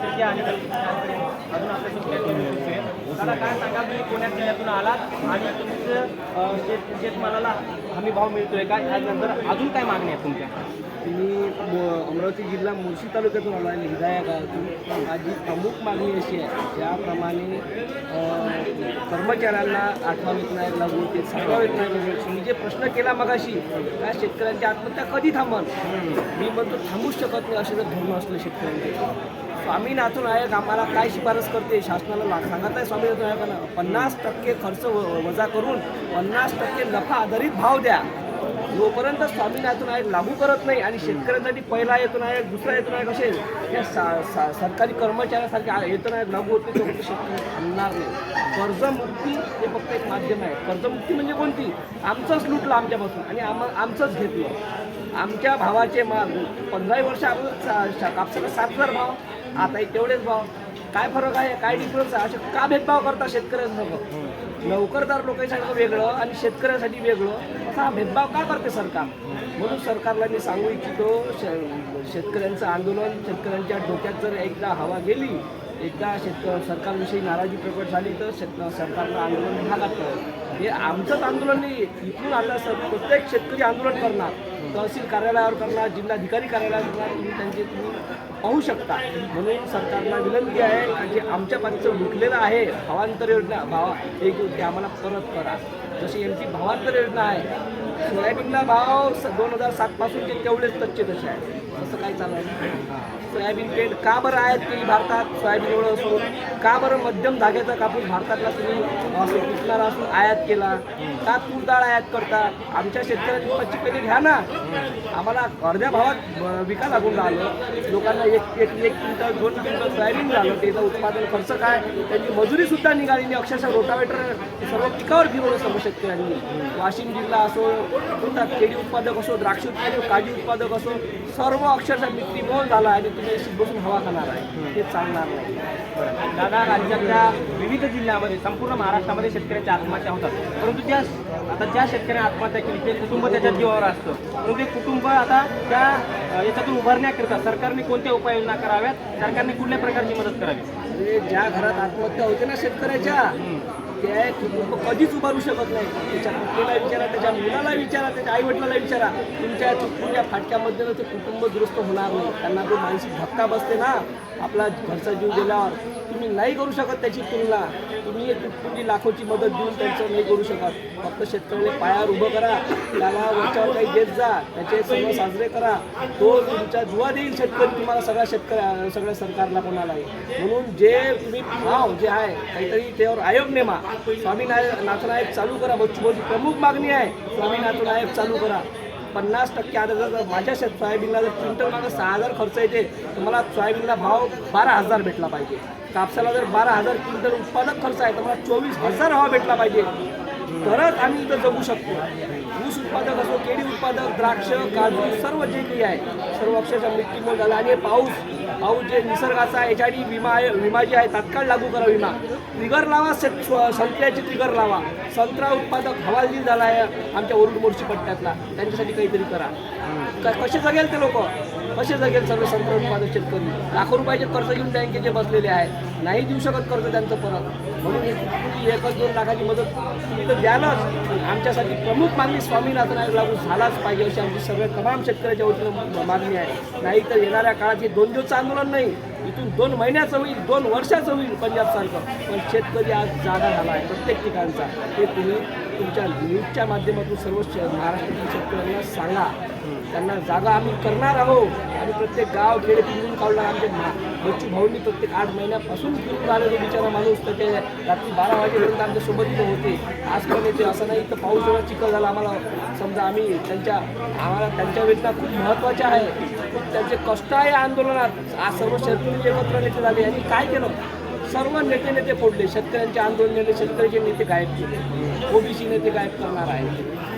शेती आणि अजून आपल्या दादा काय सांगा, तुम्ही पुण्यात जिल्ह्यातून आलात आणि तुमचं शेतमालाला हमी भाव मिळतोय का? त्यानंतर अजून काय मागणी आहे तुमच्या? मी अमरावती जिल्हा मुळशी तालुक्यातून आलो आहे, हिदाया गावातून. माझी प्रमुख मागणी अशी आहे, ज्याप्रमाणे कर्मचाऱ्यांना 8वा वेतन आयोग लागू होते, 7वा वेतन आयोग लागू. मी जे प्रश्न केला मगाशी, त्या शेतकऱ्यांची आत्महत्या कधी थांबल? मी म्हणतो थांबूच शकत नाही असे जर धोरण असलं शेतकऱ्यांचे. स्वामीनाथन आयोग आम्हाला काय शिफारस करते? शासनाला सांगत आहे स्वामीनाथन आयोगानं 50% खर्च वजा करून 50% नफा आधारित भाव द्या. जोपर्यंत स्वामीनाथन आयोग लागू करत नाही आणि शेतकऱ्यांसाठी पहिला वेतन आयोग, दुसरा वेतन आयोग असेल, या सरकारी कर्मचाऱ्यासारखे वेतन आयोग लागू होते तोपर्यंत शेतकरी थांबणार नाही. कर्जमुक्ती हे फक्त एक माध्यम आहे. कर्जमुक्ती म्हणजे कोणती? आमचंच लुटलं आमच्यापासून आणि आमचंच घेतलं. आमच्या भावाचे 15 वर्ष अगोदर कापसाला 7,000 भाव, आता तेवढेच भाव. काय फरक आहे? काय डिफरन्स आहे? असे का भेदभाव करतात शेतकऱ्यांसोबत? नोकरदार लोकांसाठी वेगळं आणि शेतकऱ्यांसाठी वेगळं, असा भेदभाव का करते सरकार? म्हणून सरकारला मी सांगू इच्छितो, शेतकऱ्यांचं आंदोलन, शेतकऱ्यांच्या डोक्यात जर एकदा हवा गेली, एकदा सरकारविषयी नाराजी प्रकट झाली तर सरकारला आंदोलन भागात करेल. हे आमचंच आंदोलन नाही, इथून आता प्रत्येक शेतकरी आंदोलन करणार, तहसील कार्यालयावर करणार, जिल्हाधिकारी कार्यालयावर करणार. तुम्ही पाहू शकता. म्हणून सरकारला विनंती आहे की आमच्या पाठीचं लुटलेलं आहे भावांतर योजना, ते आम्हाला परत करा. जशी एमटी भावांतर योजना आहे, सोयाबीनला भाव 2007 पासूनचे तेवढेच टच्चे तसे आहे. असं काय चालू आहे? सोयाबीन पेंट का बरं आयात केली भारतात? सोयाबीन एवढं असून का बरं मध्यम धाग्याचा कापूस भारतातला तुम्ही पिकणारा असून आयात केला? का तूर डाळ आयात करता? आमच्या शेतकऱ्यांची पच्ची पहिले घ्या ना. आम्हाला अर्ध्या भावात विका लागून राहिलं. लोकांना एक क्विंटल 2 क्विंटल सोयाबीन झालं. त्याचं उत्पादन खर्च काय? त्यांची मजुरीसुद्धा निघाली नाही. अक्षरशः रोटावेटर सर्व पिकावर फिरवलं सर्व शेतकऱ्यांनी. वाशिम जिल्हा असो, कोणता केळी उत्पादक असो, द्राक्ष उत्पादक, काजू उत्पादक असो, सर्व अक्षरशः मित्रीमोल झाला आणि तुम्ही बसून हवा खाणार आहे. ते चालणार नाही. दादा, राज्यातल्या विविध जिल्ह्यामध्ये, संपूर्ण महाराष्ट्रामध्ये शेतकऱ्यांच्या आत्महत्या होतात. परंतु ज्या शेतकऱ्यांनी आत्महत्या केली ते कुटुंब त्याच्या जीवावर असतं. परंतु ते कुटुंब आता त्या याच्यातून उभारण्याकरिता सरकारने कोणत्या उपाययोजना कराव्यात? सरकारने कुठल्या प्रकारची मदत करावी? ज्या घरात आत्महत्या होते ना शेतकऱ्याच्या, ते कुटुंब कधीच उभारू शकत नाही. त्याच्या पत्नीला विचारा, त्याच्या मुलाला विचारा, त्याच्या आईवडिलाला विचारा. तुमच्या फाटक्यामध्ये ते कुटुंब दुरुस्त होणार नाही. त्यांना जो मानसिक धक्का बसते ना, आपला घरचा जीव गेल्यावर, तुम्ही नाही करू शकत त्याची तुलना. तुम्ही एक तुटपुंजी लाखोची मदत देऊन त्यांचं नाही करू शकत. फक्त शेतकऱ्याला पायावर उभं करा, त्याला वरच्यावर काही देत जा, त्याचे सण साजरे करा. तो तुमचा दुवा देईल शेतकरी तुम्हाला, सगळ्या सरकारला कोणालाही. म्हणून जे तुम्ही भाव जे आहे काहीतरी त्यावर आयोग नेमा. स्वामीनाथन आयोग चालू करा. बच्चूभाऊची प्रमुख मागणी आहे, स्वामीनाथन आयोग चालू करा. 50% आता जर माझ्या सोयाबीनला जर क्विंटल मागं 6,000 खर्च येते, तर मला सोयाबीनला भाव 12,000 भेटला पाहिजे. कापसाला जर 12,000 क्विंटल उत्पादक खर्च आहे तर मला 24,000 भाव भेटला पाहिजे. तरच आम्ही इथं जगू शकतो. ऊस उत्पादक असो, केळी उत्पादक, द्राक्ष, काजू, सर्व जे काही आहे सर्व अक्षरशः मृत्यूमुळे झाला. आणि पाऊस जे निसर्गाचा याच्यासाठी विमा जे आहे तात्काळ लागू करा. विमा ट्रिगर लावा, संत्र्याची ट्रिगर लावा. संत्रा उत्पादक हवालदिल झाला आहे आमच्या वरुड मोर्शी पट्ट्यातला, त्यांच्यासाठी काहीतरी करा. कसे जगेल ते लोक? कसे जगेल सर्व संत्रा उत्पादक शेतकरी? लाखो रुपयाचे कर्ज घेऊन बँकेचे बसलेले आहेत, नाही देऊ शकत कर्ज त्यांचं परत. म्हणून 1-2 लाखाची मदत तुम्ही तर द्यालच. आमच्यासाठी प्रमुख मागणी स्वामीनाथन आयोग लागू झालाच पाहिजे अशी आमची सर्व तमाम शेतकऱ्याच्या वतीनं मागणी आहे. नाही तर येणाऱ्या काळात हे 2 दिवसाचं आंदोलन नाही, इथून 2 महिन्याचं होईल, 2 वर्षाचं होईल पंजाबसारखं. पण शेतकरी आज जागा झाला आहे प्रत्येक ठिकाणचा. हे तुम्ही तुमच्या न्यूजच्या माध्यमातून सर्व महाराष्ट्रातील शेतकऱ्यांना सांगा. त्यांना जागा आम्ही करणार आहोत. आणि प्रत्येक गाव खेडे फिरून काढणार. आमचे बच्चू भाऊंनी प्रत्येक 8 महिन्यापासून फिरून आले. तो बिचारा माणूस त्याचे रात्री 12 वाजेपर्यंत आमच्या सोबत इथं होते. आज पण येते असं नाही. तर पाऊस जेव्हा चिखल झाला आम्हाला समजा आम्हाला त्यांच्या वेदना खूप महत्त्वाच्या आहे. त्यांचे कष्ट आहे आंदोलनात. आज सर्व शेतकरी एकत्र नेते झाले आणि काय केलं? सर्व नेते फोडले. शेतकऱ्यांचे आंदोलन नेते, शेतकऱ्याचे नेते गायब केले. ओबीसी नेते गायब करणार आहे.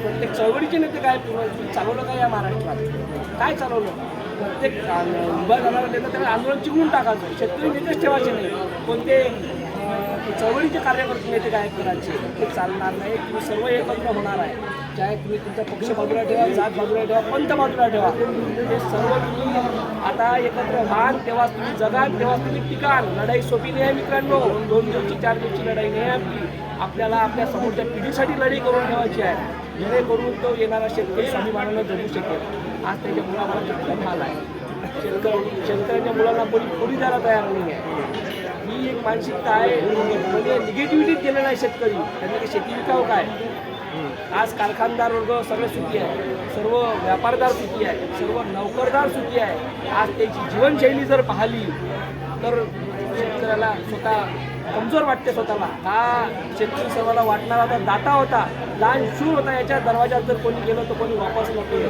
प्रत्येक चळवळीचे नेते गायब करणार. चालवलं काय या महाराष्ट्रात? काय चालवलं? प्रत्येक उभा झालेला नेता त्याला आंदोलन चिकवून टाकायचं. शेतकरी नेतेच ठेवायचे नाही. कोणते चळवळीचे कार्यकर्ते नेते गायकवाडांचे ते चालणार नाही. तुम्ही सर्व एकत्र होणार आहे. चाहे तुम्ही तुमचा पक्ष बाजूला ठेवा, जात बाजूला ठेवा, पंथ बाजूला ठेवा, ते सर्व तुम्ही आता एकत्र व्हाल तेव्हा तुम्ही जगाल, तेव्हा तुम्ही टिकाल. लढाई सोपी नाही आहे मित्रांनो. 2 दिवसची 4 दिवसची लढाई नाही आहे आपल्याला आपल्या समोरच्या पिढीसाठी लढाई करून ठेवायची आहे, जेणेकरून तो येणारा शेतकरी स्वाभिमानानं जगू शकेल. आज त्याच्या मुलाला खूप हाल आहे. शेतकऱ्यांच्या मुलांना कोणी द्यायला तयार नाही आहे. ही एक मानसिकता आहे. म्हणजे निगेटिव्हिटीत गेलेला नाही शेतकरी. त्यांनी काही शेती विकावं काय. आज कारखानदार वर्ग सगळे सुखी आहे, सर्व व्यापारदार सुखी आहे, सर्व नोकरदार सुखी आहे. आज त्याची जीवनशैली जर पाहिली तर शेतकऱ्याला स्वतः कमजोर वाटते स्वतःला. हा शेतकरी सर्वांना वाटणारा आता दाता होता, दानशूर होता. याच्या दरवाजात जर कोणी गेलं तर कोणी वापस नको.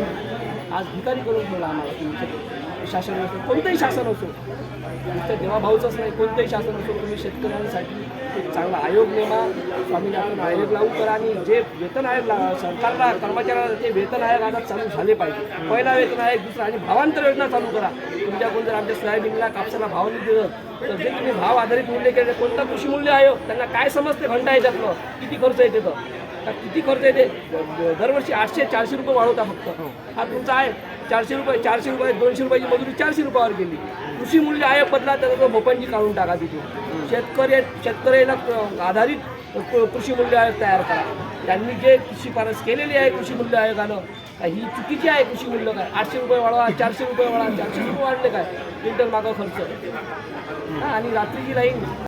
आज भिकारी करून ठेवला आम्हाला. तुम्ही शासन असो, कोणतंही शासन असो, नुसतं देवाभाऊचंच नाही, कोणतंही शासन असो, तुम्ही शेतकऱ्यांसाठी एक चांगला आयोग नेमा, स्वामीनाथन आयोग लागू करा. आणि जे वेतन आयोग सरकारला कर्मचाऱ्याला ते वेतन आयोग आता चालू झाले पाहिजे. पहिला वेतन आयोग, दुसरा आणि भावांतर योजना चालू करा. तुमच्याकडून जर आमच्या सोयाबीनला कापसाला भावाने दिलं तर जे तुम्ही भाव आधारित मूल्य केले, कोणता कृषी मूल्य आयोग, त्यांना काय समजते घंटा याच्यातलं किती खर्च येते तर किती खर्च येते. दरवर्षी 800-400 रुपये वाढवता फक्त. हा तुमचा आहे 400 रुपये, 200 रुपयाची मजुरी 400 रुपयावर गेली. कृषी मूल्य आयोग बदला, त्याचा तो भोपणजी काढून टाका तिथे. शेतकऱ्याला आधारित कृषी मूल्य आयोग तयार करा. त्यांनी जे शिफारस केलेली आहे कृषी मूल्य आयोगानं, ही चुकीची आहे. कृषी मूल्य काय 800 रुपये वाढवा, 400 रुपये वाढवा. 400 रुपये वाढले काय क्विंटल मागं खर्च. आणि रात्रीची लाईन